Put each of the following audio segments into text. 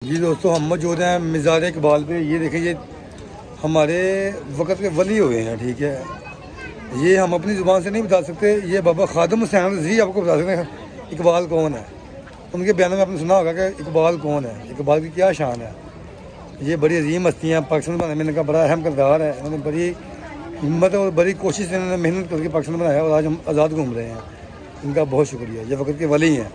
जी दोस्तों, हम मौजूद हैं मज़ार इकबाल पे। ये देखें, ये हमारे वक़्त के वली हुए हैं, ठीक है। ये हम अपनी ज़ुबान से नहीं बता सकते। ये बाबा खादिम हुसैन रज़वी आपको बता सकते हैं इकबाल कौन है। उनके बयान में आपने सुना होगा कि इकबाल कौन है, इकबाल की क्या शान है। ये बड़ी अजीम हस्तियाँ पाकिस्तान बनाने में इनका बड़ा अहम किरदार है। इन्होंने बड़ी हिम्मत और बड़ी कोशिश से इन्होंने मेहनत करके पाकिस्तान बनाया और आज हम आज़ाद घूम रहे हैं। इनका बहुत शुक्रिया। ये वक़्त के वली हैं।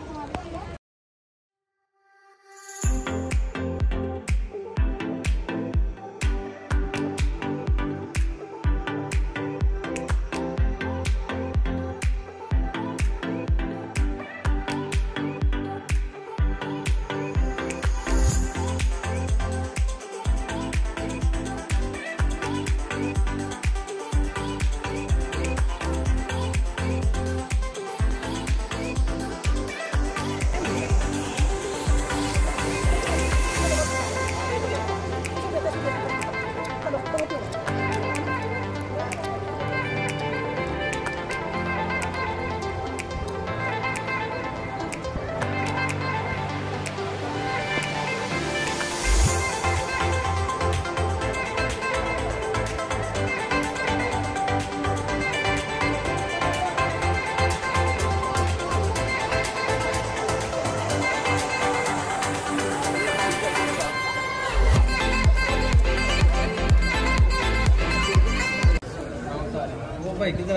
भाई किधर